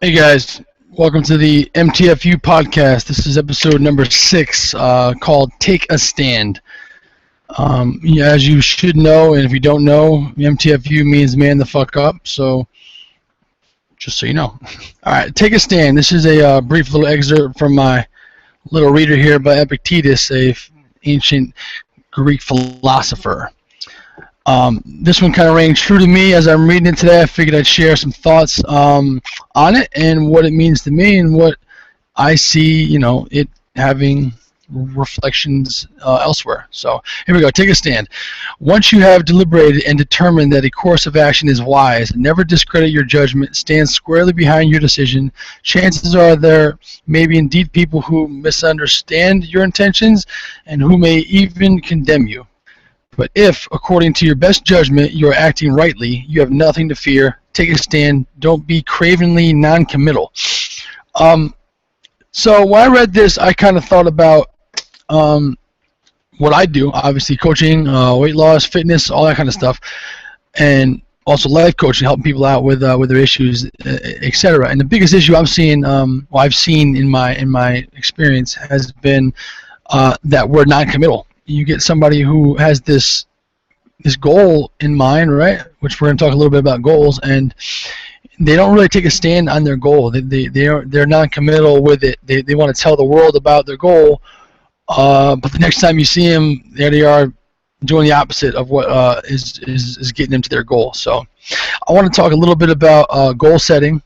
Hey guys, welcome to the MTFU podcast. This is episode number 6, called "Take a Stand." Yeah, as you should know, and if you don't know, MTFU means "Man the Fuck Up." So, just so you know. All right, take a stand. This is a brief little excerpt from my little reader here by Epictetus, a ancient Greek philosopher. This one kind of rang true to me as I'm reading it today. I figured I'd share some thoughts on it and what it means to me and what I see, it having reflections elsewhere. So here we go. Take a stand. Once you have deliberated and determined that a course of action is wise, never discredit your judgment. Stand squarely behind your decision. Chances are there may be indeed people who misunderstand your intentions and who may even condemn you. But if, according to your best judgment, you are acting rightly, you have nothing to fear. Take a stand. Don't be cravenly non-committal. So when I read this, I kind of thought about what I do, obviously coaching, weight loss, fitness, all that kind of stuff, and also life coaching, helping people out with their issues, etc. And the biggest issue I'm seeing, I've seen in my experience, has been that we're non-committal. You get somebody who has this goal in mind, right? Which we're going to talk a little bit about goals, and they don't really take a stand on their goal. They're non-committal with it. They want to tell the world about their goal, but the next time you see them, there they are doing the opposite of what is getting them to their goal. So, I want to talk a little bit about goal setting.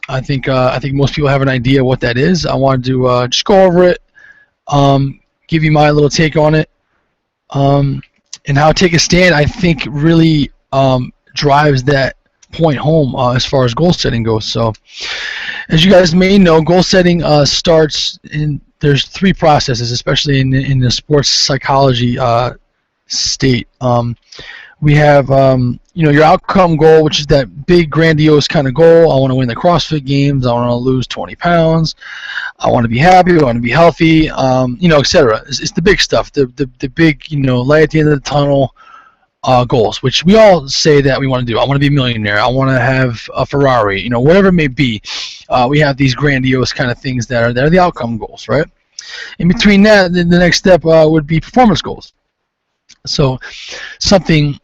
I think most people have an idea what that is. I wanted to just go over it, give you my little take on it. And how take a stand, I think, really drives that point home as far as goal setting goes. So, as you guys may know, goal setting starts in. There's 3 processes, especially in the sports psychology state. We have your outcome goal, which is that big, grandiose kind of goal. I want to win the CrossFit Games. I want to lose 20 pounds. I want to be happy. I want to be healthy. Etc. It's the big stuff. The big, light at the end of the tunnel goals, which we all say that we want to do. I want to be a millionaire. I want to have a Ferrari. Whatever it may be. We have these grandiose kind of things that are the outcome goals, right? In between that, the next step would be performance goals. So something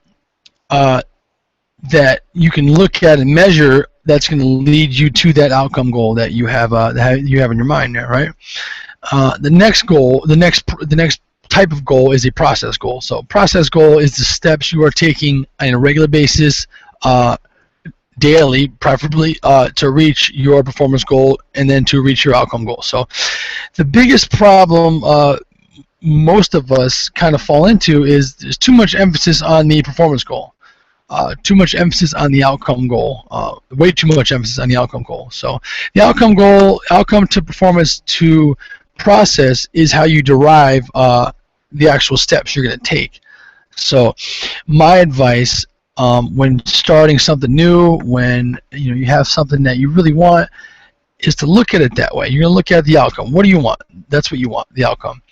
that you can look at and measure that's going to lead you to that outcome goal that you have in your mind there, right? The next goal, the next type of goal is a process goal. So process goal is the steps you are taking on a regular basis, daily, preferably, to reach your performance goal and then to reach your outcome goal. So the biggest problem most of us kind of fall into is there's too much emphasis on the performance goal, too much emphasis on the outcome goal, way too much emphasis on the outcome goal. So the outcome goal, outcome to performance to process, is how you derive the actual steps you're going to take. So my advice when starting something new, when you have something that you really want, is to look at it that way. You're going to look at the outcome. What do you want? That's what you want, the outcome.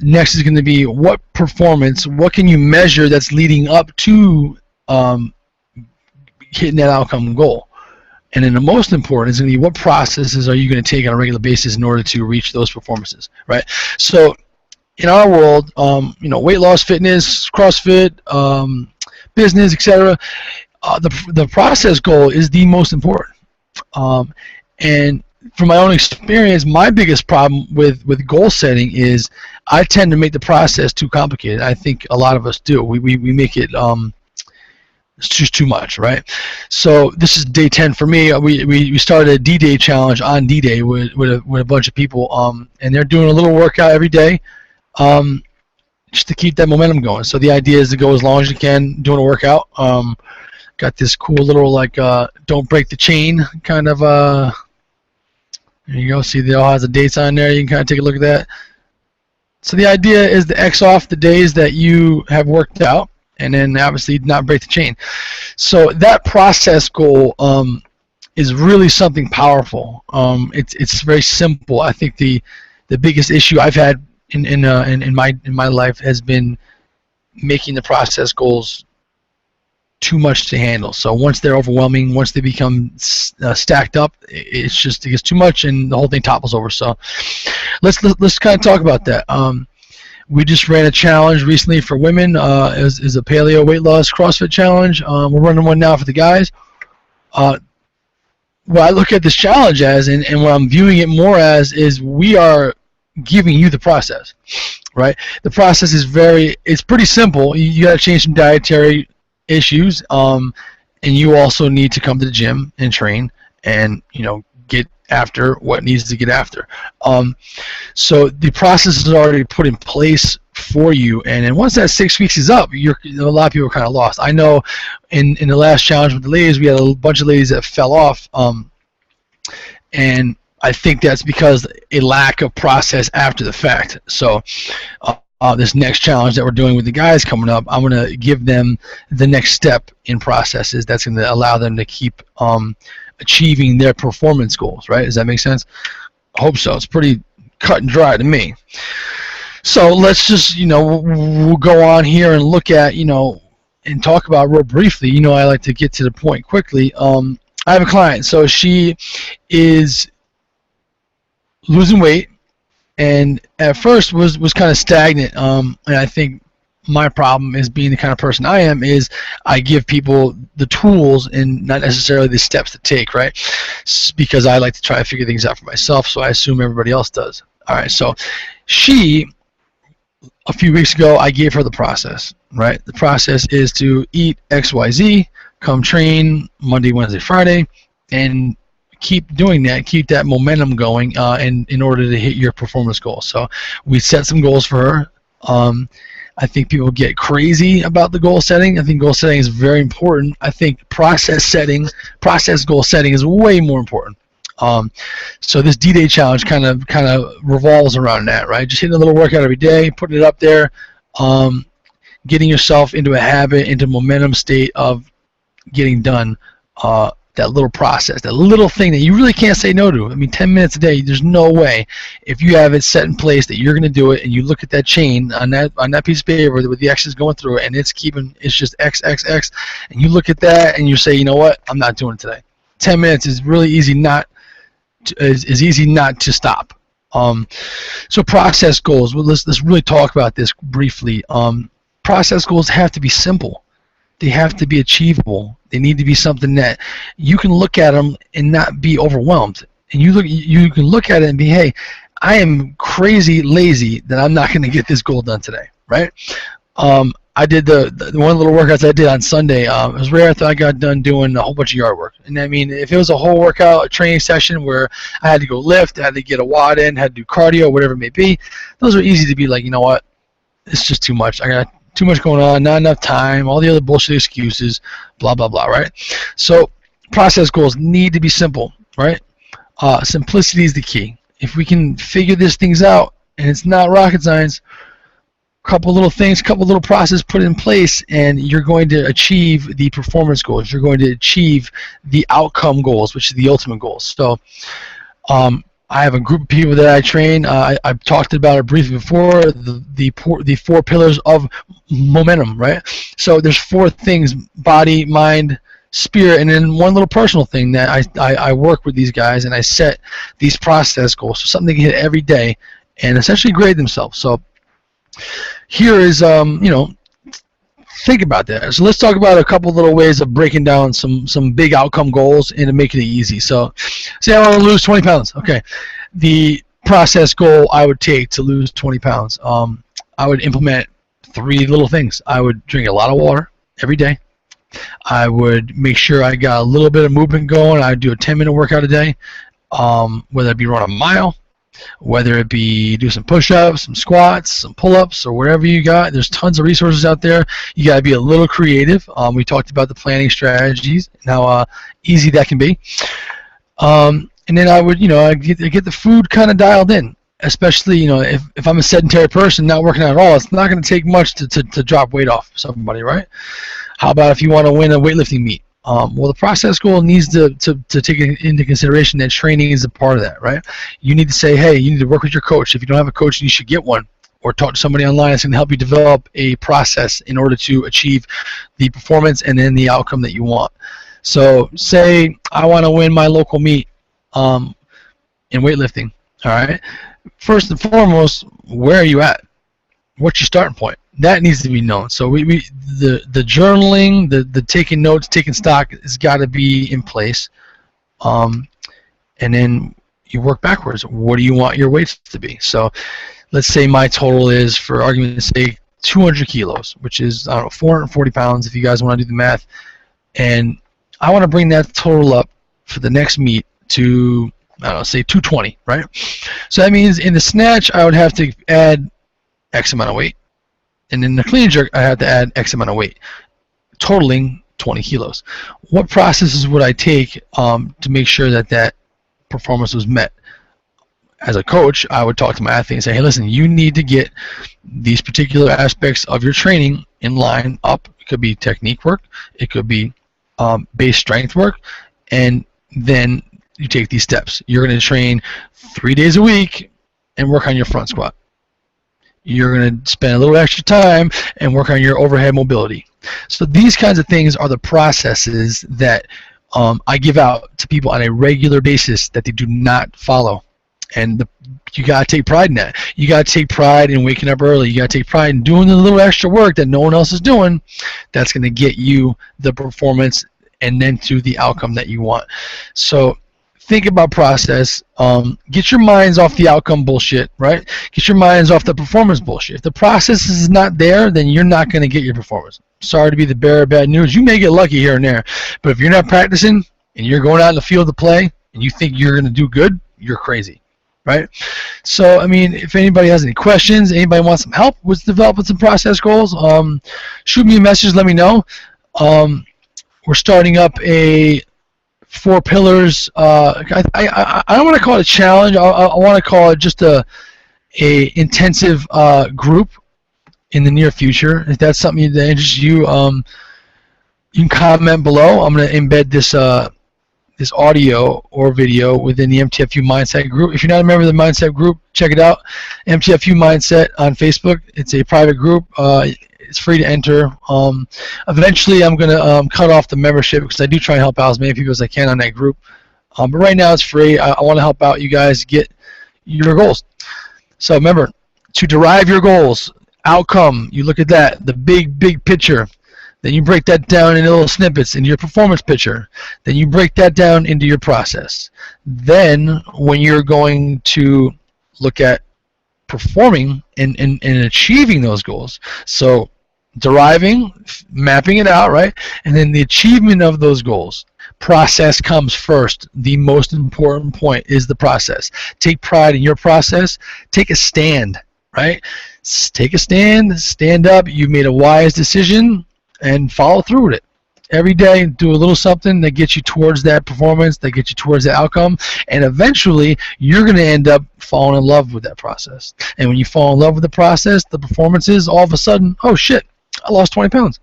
Next is going to be what performance, what can you measure that's leading up to hitting that outcome goal. And then the most important is going to be what processes are you going to take on a regular basis in order to reach those performances, right? So in our world, weight loss, fitness, CrossFit, business, etc., the process goal is the most important. And from my own experience, my biggest problem with goal setting is I tend to make the process too complicated. I think a lot of us do. We make it it's just too much, right? So this is day 10 for me. We started a D-Day challenge on D-Day with a bunch of people, and they're doing a little workout every day just to keep that momentum going. So the idea is to go as long as you can doing a workout. Got this cool little don't break the chain kind of there you go. See, they all has the dates on there. You can kind of take a look at that. So the idea is to X off the days that you have worked out, and then obviously not break the chain. So that process goal is really something powerful. It's very simple. I think the biggest issue I've had in my life has been making the process goals too much to handle. So once they're overwhelming, once they become stacked up, it gets too much and the whole thing topples over. So let's kind of talk about that. We just ran a challenge recently for women. Is a paleo weight loss CrossFit challenge. We're running one now for the guys. What I look at this challenge as, and what I'm viewing it more as, is we are giving you the process, right? The process is it's pretty simple. You got to change some dietary issues, and you also need to come to the gym and train and, get after what needs to get after. So the process is already put in place for you, and then once that 6 weeks is up, a lot of people are kind of lost. I know in the last challenge with the ladies, we had a bunch of ladies that fell off, and I think that's because a lack of process after the fact. So this next challenge that we're doing with the guys coming up, I'm going to give them the next step in processes that's going to allow them to keep achieving their performance goals, right? Does that make sense? I hope so. It's pretty cut and dry to me. So let's just, we'll go on here and look at, and talk about real briefly. I like to get to the point quickly. I have a client. So she is losing weight, and at first was kind of stagnant. And I think my problem is, being the kind of person I am, is I give people the tools and not necessarily the steps to take, right? Because I like to try to figure things out for myself, so I assume everybody else does. All right, so a few weeks ago, I gave her the process, right? The process is to eat XYZ, come train Monday, Wednesday, Friday, and keep doing that, keep that momentum going in order to hit your performance goals. So we set some goals for her. I think people get crazy about the goal setting. I think goal setting is very important. I think process goal setting is way more important. So this D-Day challenge kind of revolves around that, right? Just hitting a little workout every day, putting it up there, getting yourself into a habit, into momentum state of getting done that little process, that little thing that you really can't say no to. I mean, 10 minutes a day, there's no way, if you have it set in place, that you're going to do it, and you look at that chain on that piece of paper with the X's going through it, and it's just X, X, X, and you look at that and you say, you know what, I'm not doing it today. 10 minutes is really easy is easy not to stop. So process goals, well, let's really talk about this briefly. Process goals have to be simple. They have to be achievable. They need to be something that you can look at them and not be overwhelmed. And you can look at it and be, hey, I am crazy lazy that I'm not going to get this goal done today, right? I did the one of the little workouts I did on Sunday. It was rare. I thought I got done doing a whole bunch of yard work. And I mean, if it was a whole workout, a training session where I had to go lift, I had to get a WOD in, had to do cardio, whatever it may be, those are easy to be like, you know what, it's just too much. I got too much going on, not enough time, all the other bullshit excuses, blah, blah, blah, right? So process goals need to be simple, right? Simplicity is the key. If we can figure these things out, and it's not rocket science, couple little things, couple little process put in place, and you're going to achieve the performance goals. You're going to achieve the outcome goals, which is the ultimate goals. So I have a group of people that I train. I've talked about it briefly before, the 4 pillars of momentum, right? So there's 4 things: body, mind, spirit, and then one little personal thing that I work with these guys, and I set these process goals, so something they can hit every day and essentially grade themselves. So here is, think about that. So let's talk about a couple little ways of breaking down some big outcome goals and making it easy. So say I want to lose 20 pounds. Okay. The process goal I would take to lose 20 pounds, I would implement 3 little things. I would drink a lot of water every day. I would make sure I got a little bit of movement going. I would do a 10-minute workout a day, whether it be run a mile, whether it be do some push-ups, some squats, some pull-ups, or whatever you got. There's tons of resources out there. You got to be a little creative. We talked about the planning strategies and how easy that can be. And then I would, I get the food kind of dialed in, especially, if I'm a sedentary person not working out at all, it's not going to take much to drop weight off somebody, right? How about if you want to win a weightlifting meet? Well, the process goal needs to take into consideration that training is a part of that, right? You need to say, hey, you need to work with your coach. If you don't have a coach, you should get one, or talk to somebody online that's going to help you develop a process in order to achieve the performance and then the outcome that you want. So say I want to win my local meet in weightlifting. All right. First and foremost, where are you at? What's your starting point? That needs to be known. So the journaling, the taking notes, taking stock has got to be in place. And then you work backwards. What do you want your weights to be? So let's say my total is, for argument's sake, 200 kilos, which is, I don't know, 440 pounds if you guys want to do the math. And I want to bring that total up for the next meet to, I don't know, say 220, right? So that means in the snatch, I would have to add X amount of weight. And in the clean and jerk, I have to add X amount of weight, totaling 20 kilos. What processes would I take to make sure that that performance was met? As a coach, I would talk to my athlete and say, hey, listen, you need to get these particular aspects of your training in line up. It could be technique work. It could be base strength work. And then you take these steps. You're going to train 3 days a week and work on your front squat. You're going to spend a little extra time and work on your overhead mobility. So these kinds of things are the processes that I give out to people on a regular basis that they do not follow. And you got to take pride in that. You got to take pride in waking up early. You got to take pride in doing the little extra work that no one else is doing. That's going to get you the performance and then to the outcome that you want. So think about process. Get your minds off the outcome bullshit, right? Get your minds off the performance bullshit. If the process is not there, then you're not going to get your performance. Sorry to be the bearer of bad news. You may get lucky here and there, but if you're not practicing and you're going out in the field to play and you think you're going to do good, you're crazy. Right? So, I mean, if anybody has any questions, anybody wants some help with developing some process goals, shoot me a message, let me know. We're starting up a 4 pillars. I don't want to call it a challenge. I want to call it just a intensive group in the near future. If that's something that interests you, you can comment below. I'm going to embed this audio or video within the MTFU Mindset group. If you're not a member of the Mindset group, check it out. MTFU Mindset on Facebook. It's a private group. It's free to enter. Eventually, I'm going to cut off the membership because I do try and help out as many people as I can on that group. But right now, it's free. I want to help out you guys get your goals. So remember, to derive your goals, outcome, you look at that, the big picture. Then you break that down into little snippets into your performance picture. Then you break that down into your process. Then when you're going to look at performing and achieving those goals, so deriving, mapping it out, right? And then the achievement of those goals. Process comes first. The most important point is the process. Take pride in your process. Take a stand, right? Take a stand, stand up. You made a wise decision. And follow through with it. Every day, do a little something that gets you towards that performance, that gets you towards that outcome, and eventually, you're going to end up falling in love with that process. And when you fall in love with the process, the performances, all of a sudden, oh shit, I lost 20 pounds.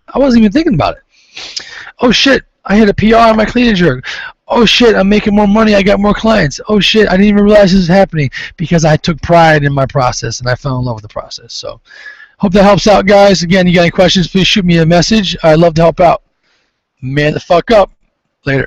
I wasn't even thinking about it. Oh shit, I hit a PR on my clean and jerk. Oh shit, I'm making more money, I got more clients. Oh shit, I didn't even realize this was happening because I took pride in my process and I fell in love with the process. So, hope that helps out, guys. Again, you got any questions, please shoot me a message. I'd love to help out. Man the fuck up. Later.